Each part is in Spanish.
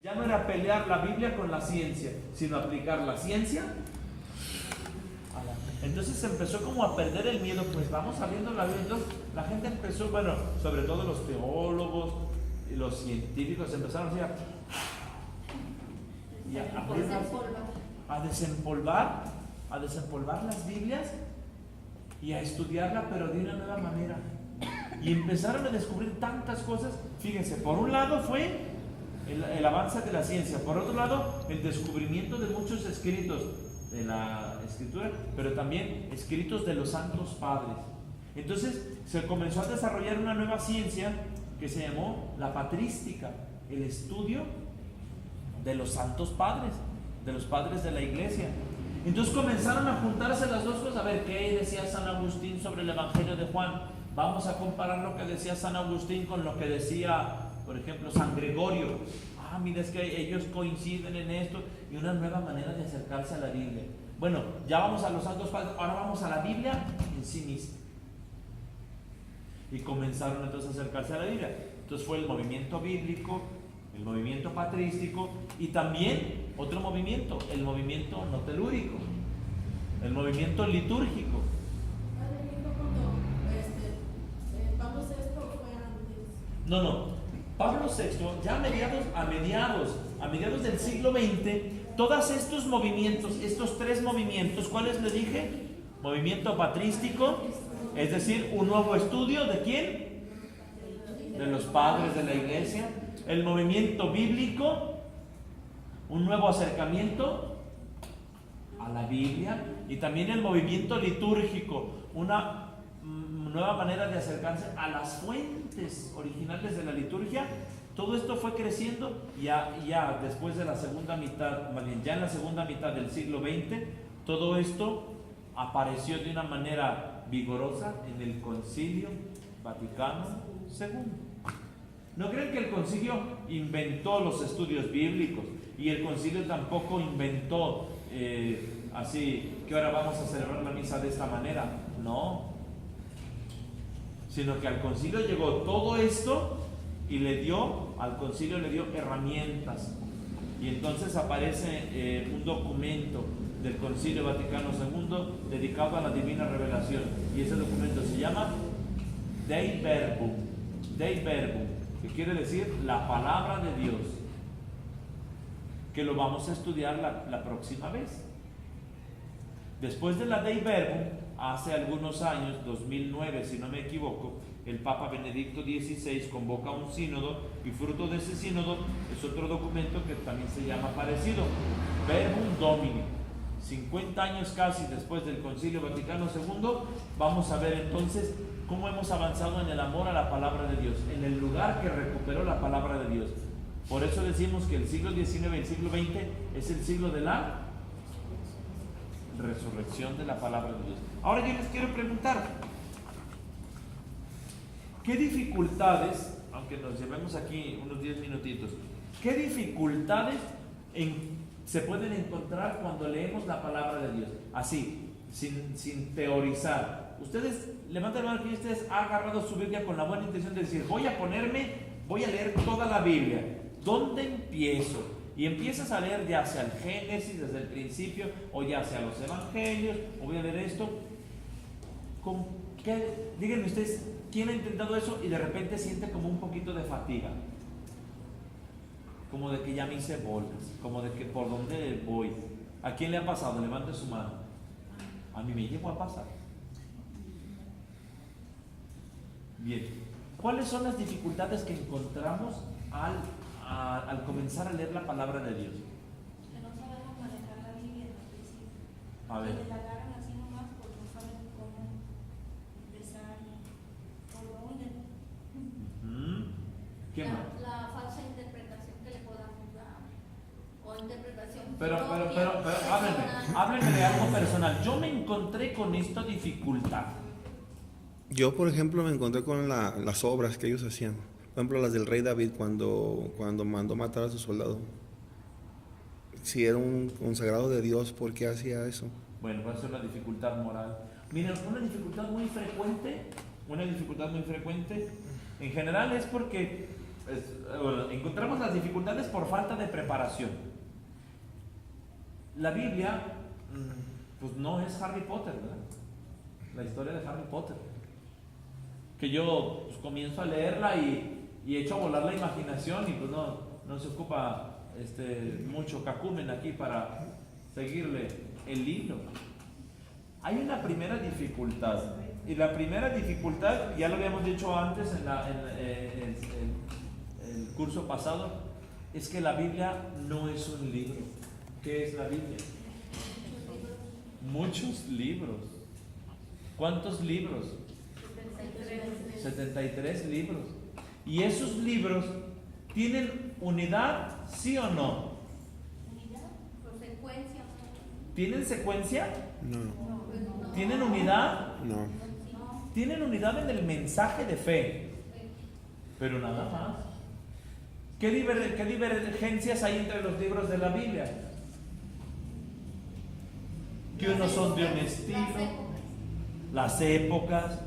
Ya no era pelear la Biblia con la ciencia, sino aplicar la ciencia a la... Entonces se empezó como a perder el miedo, pues vamos abriendo la Biblia. Entonces la gente empezó, bueno, sobre todo los teólogos y los científicos empezaron así a desempolvar las Biblias y a estudiarla, pero de una nueva manera. Y empezaron a descubrir tantas cosas. Fíjense, por un lado fue el avance de la ciencia, por otro lado el descubrimiento de muchos escritos de la escritura, pero también escritos de los santos padres. Entonces se comenzó a desarrollar una nueva ciencia que se llamó la patrística, el estudio de los santos padres, de los padres de la iglesia. Entonces comenzaron a juntarse las dos cosas. A ver, ¿qué decía San Agustín sobre el Evangelio de Juan? Vamos a comparar lo que decía San Agustín con lo que decía, por ejemplo, San Gregorio. Mira, es que ellos coinciden en esto, y una nueva manera de acercarse a la Biblia. Bueno, ya vamos a los santos padres, ahora vamos a la Biblia en sí misma. Y comenzaron entonces a acercarse a la Biblia. Entonces fue el movimiento bíblico, el movimiento patrístico, y también otro movimiento, el movimiento no telúrico, el movimiento litúrgico. Pablo VI fue antes. No. Pablo VI, ya a mediados del siglo XX, todos estos movimientos, estos tres movimientos, ¿cuáles le dije? Movimiento patrístico, es decir, un nuevo estudio ¿de quién? De los padres de la iglesia. El movimiento bíblico, un nuevo acercamiento a la Biblia. Y también el movimiento litúrgico, una nueva manera de acercarse a las fuentes originales de la liturgia. Todo esto fue creciendo ya después de la segunda mitad, ya en la segunda mitad del siglo XX. Todo esto apareció de una manera vigorosa en el Concilio Vaticano II. No creen que el concilio inventó los estudios bíblicos, y el concilio tampoco inventó así que ahora vamos a celebrar la misa de esta manera. No, sino que al concilio llegó todo esto y al concilio le dio herramientas. Y entonces aparece un documento del Concilio Vaticano II dedicado a la divina revelación, y ese documento se llama Dei Verbum, que quiere decir la palabra de Dios, que lo vamos a estudiar la próxima vez. Después de la Dei Verbum, hace algunos años, 2009 si no me equivoco, el Papa Benedicto XVI convoca un sínodo, y fruto de ese sínodo es otro documento que también se llama parecido, Verbum Domini. 50 años casi después del Concilio Vaticano II, vamos a ver entonces cómo hemos avanzado en el amor a la palabra de Dios, en el lugar que recuperó la palabra de Dios. Por eso decimos que el siglo XIX y el siglo XX es el siglo de la resurrección de la palabra de Dios. Ahora yo les quiero preguntar, ¿qué dificultades, aunque nos llevemos aquí unos 10 minutitos, qué dificultades se pueden encontrar cuando leemos la palabra de Dios? Así, sin teorizar. Ustedes levanten la mano que ustedes han agarrado su Biblia con la buena intención de decir, voy a leer toda la Biblia. ¿Dónde empiezo? Y empiezas a leer ya sea el Génesis, desde el principio, o ya sea los Evangelios, o voy a leer esto. Díganme ustedes, ¿quién ha intentado eso y de repente siente como un poquito de fatiga? Como de que ya me hice bolas, como de que por dónde voy. ¿A quién le ha pasado? Levante su mano. A mí me llegó a pasar. Bien, ¿cuáles son las dificultades que encontramos al comenzar a leer la palabra de Dios? Que no sabemos manejar la Biblia en el principio. A ver. Que la agarran así nomás porque no saben cómo empezar, por dónde. ¿Qué más? La falsa interpretación que le podamos dar, o interpretación Pero propia, háblenme de algo personal. Yo me encontré con esta dificultad. Yo, por ejemplo, me encontré con las obras que ellos hacían. Por ejemplo, las del rey David cuando mandó matar a su soldado. Si era un consagrado de Dios, ¿por qué hacía eso? Bueno, va a ser una dificultad moral. Miren, una dificultad muy frecuente, en general es porque bueno, encontramos las dificultades por falta de preparación. La Biblia, pues no es Harry Potter, ¿verdad? La historia de Harry Potter. Que yo pues, comienzo a leerla y echo a volar la imaginación y pues no se ocupa mucho cacumen aquí para seguirle el hilo. Hay una primera dificultad, y la primera dificultad, ya lo habíamos dicho antes en el curso pasado, es que la Biblia no es un libro. ¿Qué es la Biblia? Muchos libros. ¿Cuántos libros? 73 libros. ¿Y esos libros tienen unidad, sí o no? Unidad, por secuencia. ¿Tienen secuencia? No. ¿Tienen unidad? No. Tienen unidad en el mensaje de fe, pero nada más. ¿Qué divergencias hay entre los libros de la Biblia? Que unos son de un estilo, las épocas.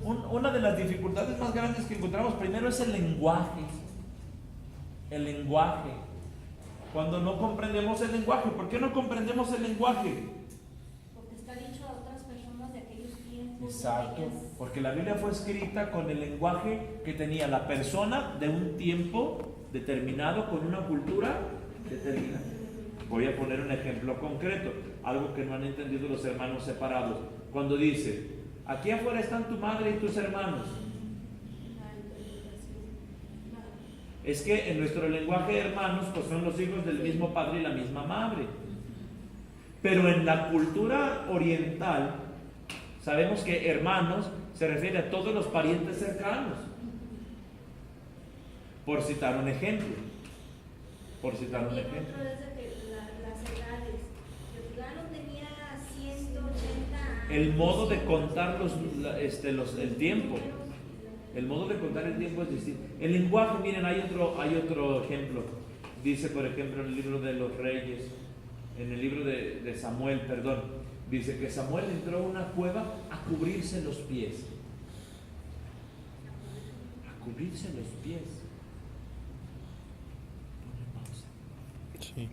Una de las dificultades más grandes que encontramos primero es el lenguaje. El lenguaje. Cuando no comprendemos el lenguaje, ¿por qué no comprendemos el lenguaje? Porque está dicho a otras personas de aquellos tiempos. Exacto, de aquellas- porque la Biblia fue escrita con el lenguaje que tenía la persona de un tiempo determinado, con una cultura determinada. Voy a poner un ejemplo concreto, algo que no han entendido los hermanos separados. Cuando dice, aquí afuera están tu madre y tus hermanos. Es que en nuestro lenguaje, hermanos, pues son los hijos del mismo padre y la misma madre. Pero en la cultura oriental, sabemos que hermanos se refiere a todos los parientes cercanos. Por citar un ejemplo. Por citar un Y el ejemplo. otro es de que las edades. Que fulano tenía 180 años. El modo de contar el tiempo. El modo de contar el tiempo es distinto. El lenguaje, miren, hay otro ejemplo. Dice, por ejemplo, en el libro de los Reyes, en el libro de Samuel, perdón, dice que Samuel entró a una cueva a cubrirse los pies. A cubrirse los pies. Ponle pausa. Sí.